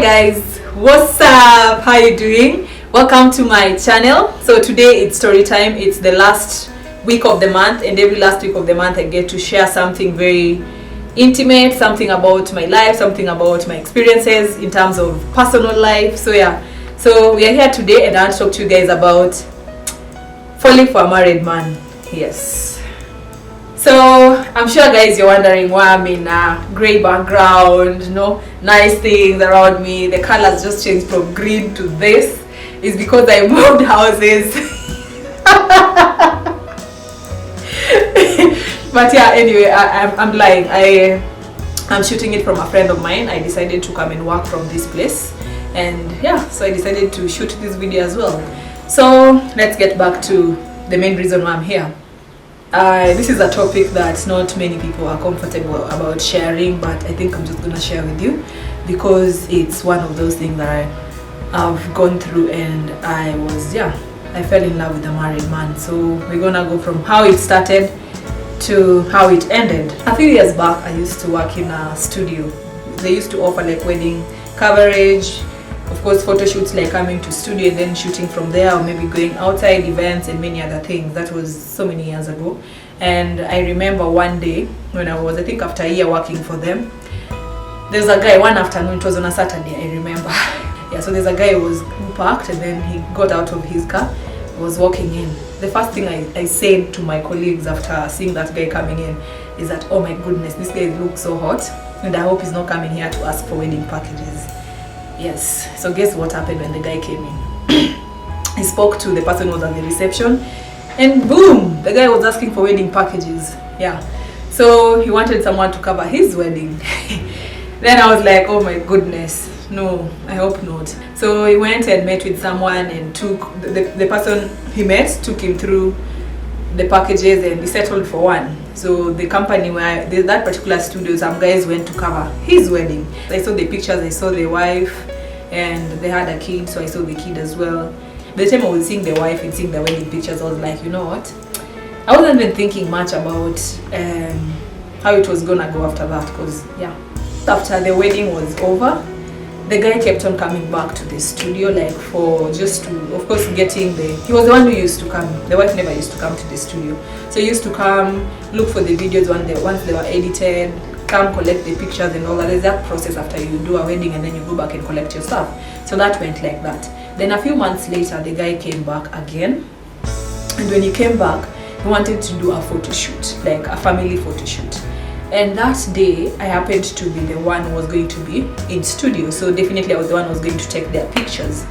guys, what's up? How you doing? Welcome to my channel. So today it's story time. It's the last week of the month, and every last week of the month I get to share something very intimate, something about my life, something about my experiences in terms of personal life. So yeah, so we are here today and I want to talk to you guys about falling for a married man. Yes. So I'm sure guys you're wondering why I'm in a grey background, you know, nice things around me. The colors just changed from green to this. It's because I moved houses. But yeah, anyway, I'm lying. I'm shooting it from a friend of mine. I decided to come and work from this place, and yeah, so I decided to shoot this video as well. So let's get back to the main reason why I'm here. This is a topic that not many people are comfortable about sharing, but I think I'm just gonna share with you because it's one of those things that I've gone through, and I fell in love with a married man. So we're gonna go from how it started to how it ended. A few years back I used to work in a studio. They used to offer like wedding coverage, of course photo shoots, like coming to studio and then shooting from there, or maybe going outside events and many other things. That was so many years ago. And I remember one day when I was, I think after a year working for them, there's a guy one afternoon, it was on a Saturday, I remember. Yeah, so there's a guy who parked, and then he got out of his car, was walking in. The first thing I said to my colleagues after seeing that guy coming in is that, oh my goodness, this guy looks so hot, and I hope he's not coming here to ask for wedding packages. Yes, so guess what happened when the guy came in? He spoke to the person who was at the reception, and boom, the guy was asking for wedding packages. Yeah, so he wanted someone to cover his wedding. Then I was like, oh my goodness, no, I hope not. So he went and met with someone and took the person he met, took him through the packages, and he settled for one. So the company where that particular studio, some guys went to cover his wedding. I saw the pictures, I saw the wife, and they had a kid, so I saw the kid as well. By the time I was seeing the wife and seeing the wedding pictures, I was like, you know what, I wasn't even thinking much about how it was gonna go after that, because yeah, after the wedding was over, the guy kept on coming back to the studio, like for just to, of course, getting he was the one who used to come. The wife never used to come to the studio. So he used to come, look for the videos once they were edited, come collect the pictures and all that. There's that process after you do a wedding, and then you go back and collect your stuff. So that went like that. Then a few months later, the guy came back again. And when he came back, he wanted to do a photo shoot, like a family photo shoot. And that day, I happened to be the one who was going to be in studio. So definitely I was the one who was going to take their pictures.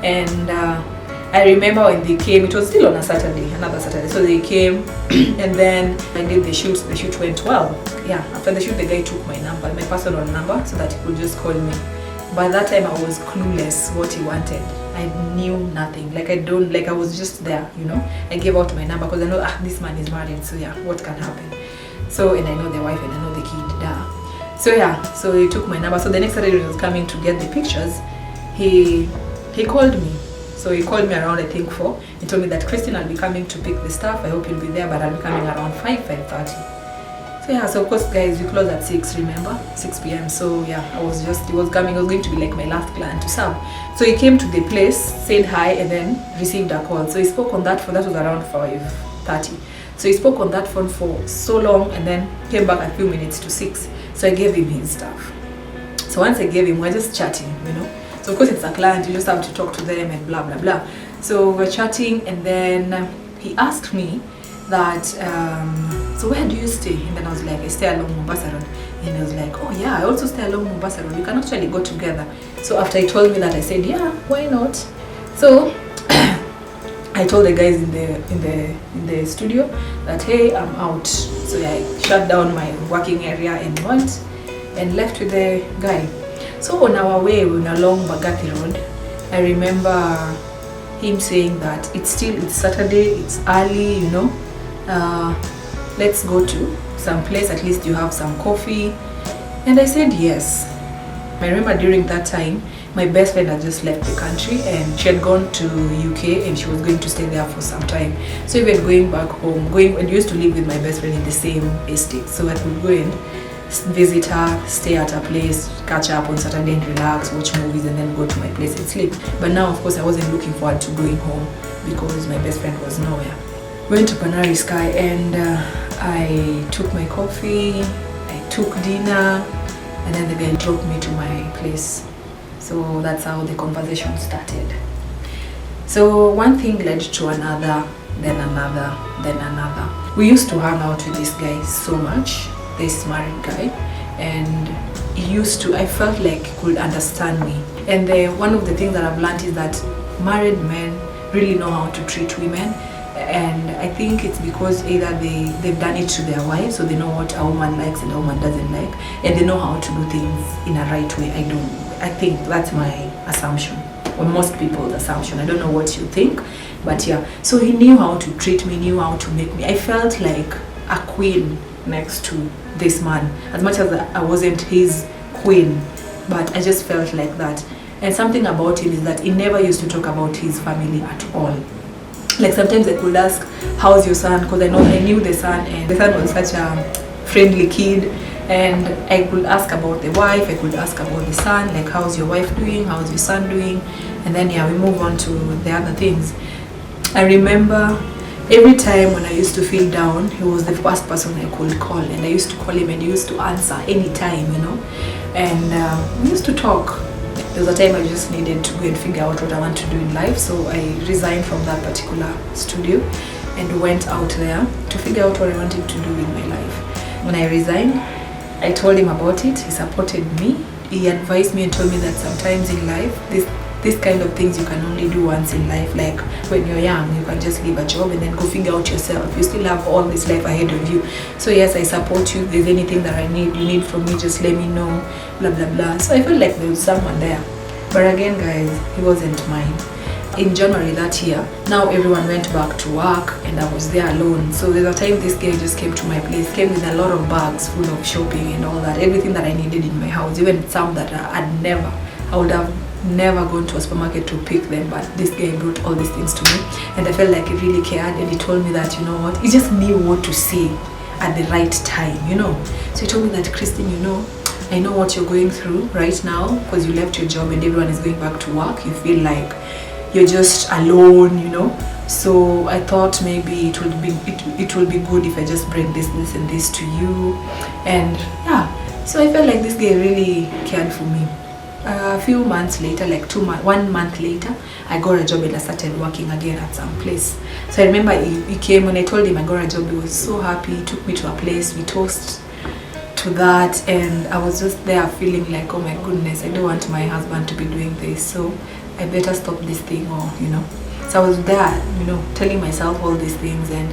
And I remember when they came, it was still on a Saturday, another Saturday. So they came and then I did the shoot. The shoot went well. Yeah, after the shoot, the guy took my number, my personal number, so that he could just call me. By that time, I was clueless what he wanted. I knew nothing. I was just there, you know. I gave out my number because I know, this man is married. So yeah, what can happen? So, and I know the wife and I know the kid, So yeah, so he took my number. So the next Saturday when he was coming to get the pictures, he called me. So he called me around, I think 4. He told me that, Christine, I'll be coming to pick the stuff. I hope you'll be there, but I'll be coming around 5:30. So yeah, so of course guys, we close at 6, remember? 6 p.m. So yeah, he was going to be like my last client to serve. So he came to the place, said hi, and then received a call. So he spoke on that phone. That was around 5:30. So he spoke on that phone for so long, and then came back a few minutes to 6. So I gave him his stuff. So once I gave him, we're just chatting, you know. So of course it's a client, you just have to talk to them and blah, blah, blah. So we're chatting, and then he asked me that, so where do you stay? And then I was like, I stay along Mombasa Road. And he was like, oh yeah, I also stay along Mombasa Road. We can actually go together. So after he told me that, I said, yeah, why not? So I told the guys in the studio that, hey, I'm out. So I shut down my working area and went and left with the guy. So on our way, we were along Bagathi Road. I remember him saying that it's Saturday, it's early, you know. Let's go to some place, at least you have some coffee. And I said yes. I remember during that time, my best friend had just left the country, and she had gone to UK, and she was going to stay there for some time. So even going back home, and used to live with my best friend in the same estate, so I could go and visit her, stay at her place, catch up on Saturday and relax, watch movies, and then go to my place and sleep. But now, of course, I wasn't looking forward to going home because my best friend was nowhere. Went to Panari Sky, and I took my coffee, I took dinner, and then the guy dropped me to my place. So that's how the conversation started. So one thing led to another, then another, then another. We used to hang out with this guy so much, this married guy, and he used to, I felt like he could understand me. And one of the things that I've learned is that married men really know how to treat women, and I think it's because either they've done it to their wives, so they know what a woman likes and a woman doesn't like, and they know how to do things in a right way. I think that's my assumption, or most people's assumption. I don't know what you think, but yeah. So he knew how to treat me, knew how to make me. I felt like a queen next to this man, as much as I wasn't his queen, but I just felt like that. And something about him is that he never used to talk about his family at all. Like sometimes I could ask, how's your son? Because I knew the son, and the son was such a friendly kid. And I could ask about the wife, I could ask about the son, like how's your wife doing, how's your son doing? And then yeah, we move on to the other things. I remember every time when I used to feel down, he was the first person I could call, and I used to call him and he used to answer anytime, and we used to talk. There was a time I just needed to go and figure out what I want to do in life, so I resigned from that particular studio and went out there to figure out what I wanted to do in my life. When I resigned, I told him about it. He supported me. He advised me and told me that sometimes in life, this kind of things you can only do once in life. Like when you're young, you can just leave a job and then go figure out yourself. You still have all this life ahead of you. So yes, I support you. If there's anything that you need from me, just let me know, blah, blah, blah. So I felt like there was someone there. But again, guys, he wasn't mine. In January that year, now everyone went back to work and I was there alone. So there's a time this guy just came to my place, came with a lot of bags full of shopping and all that, everything that I needed in my house, even some that I would have never gone to a supermarket to pick them, but this guy brought all these things to me, and I felt like he really cared, and he told me that, you know what, he just knew what to say at the right time, So he told me that, Christine, I know what you're going through right now because you left your job and everyone is going back to work. You feel like you're just alone, So I thought maybe it will be good if I just bring this and this to you. And yeah, so I felt like this guy really cared for me. A few months later, like 1 month later, I got a job and I started working again at some place. So I remember he came, when I told him I got a job, he was so happy. He took me to a place, we toasted to that, and I was just there feeling like, oh my goodness, I don't want my husband to be doing this, so I better stop this thing, or So I was there, telling myself all these things, and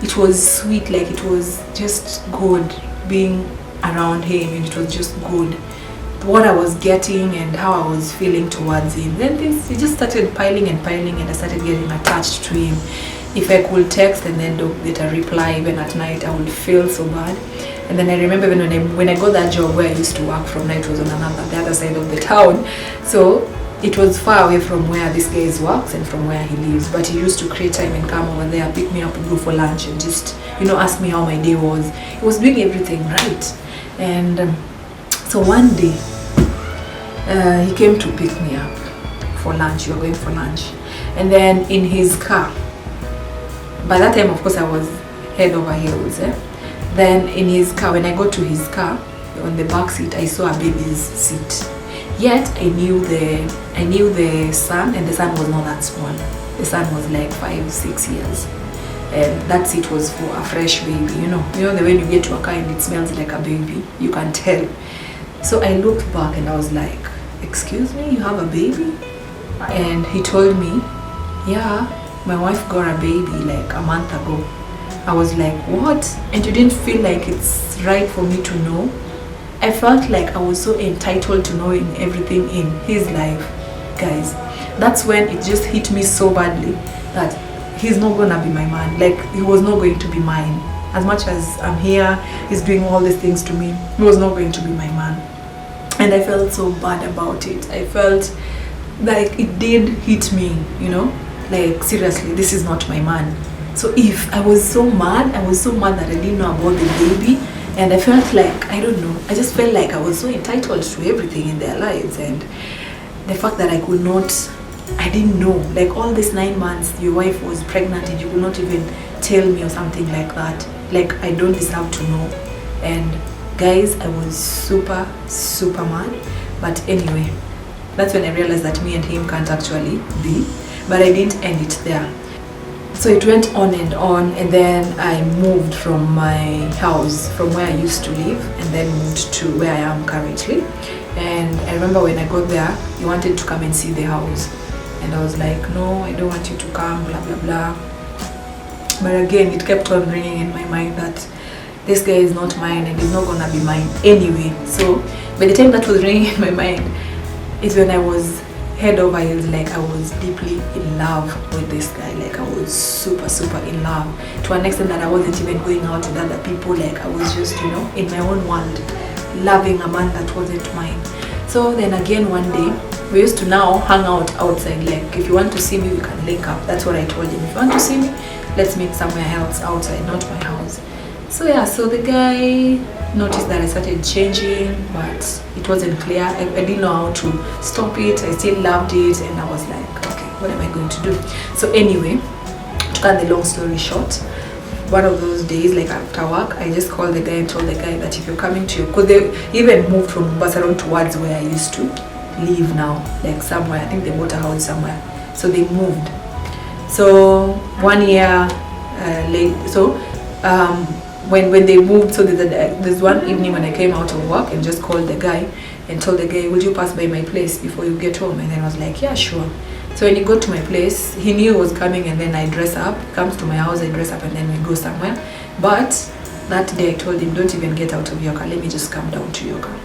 it was sweet, like it was just good being around him, and it was just good what I was getting and how I was feeling towards him. Then things, it just started piling and I started getting attached to him. If I could text and then don't get a reply even at night, I would feel so bad. And then I remember when I got that job where I used to work from night, was on the other side of the town, so it was far away from where this guy works and from where he lives. But he used to create time and come over there, pick me up and go for lunch and just ask me how my day was. He was doing everything right. And so one day he came to pick me up for lunch. We were going for lunch, and then in his car, by that time of course I was head over heels, Then in his car, when I got to his car, on the back seat I saw a baby's seat. Yet I knew the son, and the son was not that small. The son was like 5-6 years, and that seat was for a fresh baby. The way you get to a car and it smells like a baby, you can tell. So I looked back and I was like, excuse me, you have a baby? And he told me, yeah, my wife got a baby like a month ago. I was like, what? And you didn't feel like it's right for me to know? I felt like I was so entitled to knowing everything in his life. Guys, that's when it just hit me so badly that he's not gonna be my man. Like, he was not going to be mine. As much as I'm here, he's doing all these things to me, he was not going to be my man. And I felt so bad about it. I felt like it did hit me, like seriously, this is not my man. So if I was so mad that I didn't know about the baby, And I felt like, I don't know, I just felt like I was so entitled to everything in their lives. And the fact that I could not, I didn't know, like all these 9 months your wife was pregnant and you could not even tell me or something like that. Like, I don't deserve to know. And guys, I was super mad. But anyway, that's when I realized that me and him can't actually be. But I didn't end it there. So it went on, and then I moved from my house, from where I used to live, and then moved to where I am currently. And I remember when I got there, he wanted to come and see the house. And I was like, no, I don't want you to come, blah, blah, blah. But again, it kept on ringing in my mind that this guy is not mine and he's not gonna be mine anyway. So by the time that was ringing in my mind is when I was head over heels, like I was deeply in love with this guy. Like I was super in love, to an extent that I wasn't even going out with other people. Like I was just, you know, in my own world, loving a man that wasn't mine. So then again one day, we used to now hang out outside. Like if you want to see me, we can link up. That's what I told him. If you want to see me, let's meet somewhere else outside, not my house. So yeah, so the guy noticed that I started changing, but it wasn't clear. I didn't know how to stop it. I still loved it, and I was like, okay, what am I going to do? So anyway, to cut the long story short, one of those days, like after work, I just called the guy and told the guy that if you're coming to, because they even moved from Barcelona towards where I used to live now, like somewhere, I think they bought a house somewhere, so they moved. So 1 year late, so when they moved, so there's one evening when I came out of work and just called the guy and told the guy, would you pass by my place before you get home? And then I was like, yeah, sure. So when he got to my place, he knew he was coming, and then I dress up, comes to my house, I dress up, and then we go somewhere. But that day I told him, don't even get out of your car, let me just come down to your car.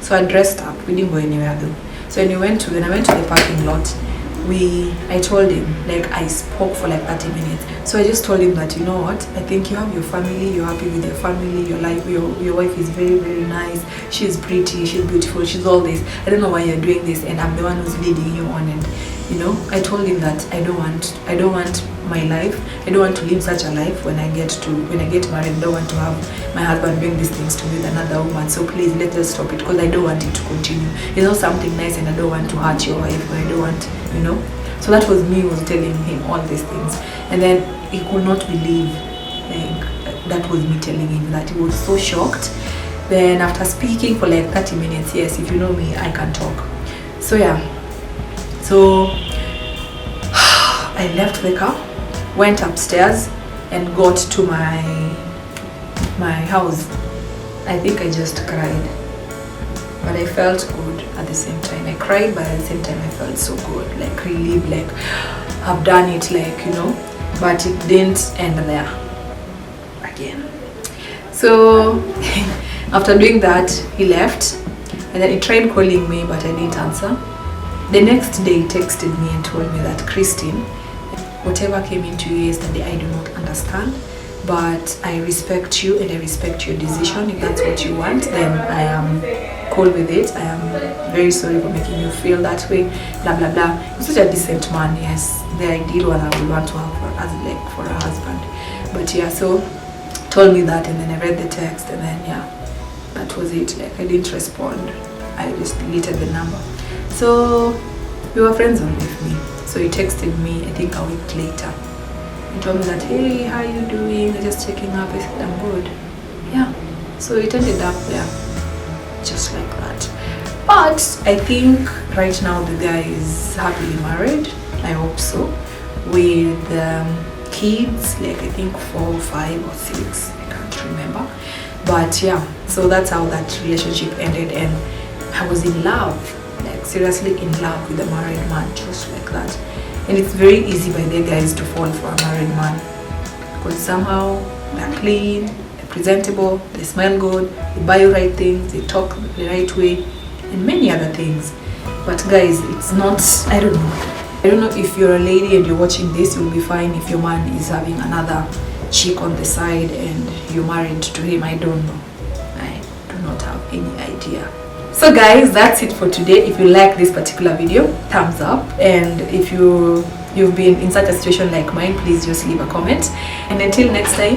So I dressed up, we didn't go anywhere though. So when I went to the parking lot, I told him, like I spoke for like 30 minutes. So I just told him that, you know what, I think you have your family, you're happy with your family, your life, your wife is very nice, she's pretty, she's beautiful, she's all this. I don't know why you're doing this, and I'm the one who's leading you on. And you know, I told him that I don't want my life, I don't want to live such a life when I get married. I don't want to have my husband doing these things to me with another woman. So please, let's just stop it, because I don't want it to continue. It's not something nice, and I don't want to hurt your wife, or I don't want, you know. So that was me, was telling him all these things. And then he could not believe, like, that was me telling him that. He was so shocked. Then after speaking for like 30 minutes, yes, if you know me, I can talk. So yeah, so I left the car, went upstairs, and got to my house. I think I just cried, but I felt good at the same time. I cried, but at the same time I felt so good, like relieved, like I've done it, like, you know. But it didn't end there again. So after doing that, he left, and then he tried calling me, but I didn't answer. The next day he texted me and told me that, Christine, whatever came into you yesterday, I do not understand, but I respect you and I respect your decision. If that's what you want, then I am cool with it. I am very sorry for making you feel that way, blah blah blah. He's such a decent man. Yes, the ideal one I would want to have for a husband. But yeah, so told me that, and then I read the text, and then yeah, that was it. Like I didn't respond, I just deleted the number. So we were friends only with me. So he texted me, I think a week later. He told me that, hey, how are you doing? I'm just checking up. I said, I'm good. Yeah. So it ended up there, just like that. But I think right now the guy is happily married. I hope so. With kids, like I think 4, 5, or 6. I can't remember. But yeah, so that's how that relationship ended, and I was in love. Like seriously in love with a married man, just like that. And it's very easy by the guys to fall for a married man, because somehow they're clean, they're presentable, they smell good, they buy the right things, they talk the right way, and many other things. But guys, it's not, I don't know if you're a lady and you're watching this, you'll be fine if your man is having another chick on the side and you're married to him. I don't know. I do not have any idea. So guys, that's it for today. If you like this particular video, thumbs up, and if you've been in such a situation like mine, please just leave a comment. And until next time,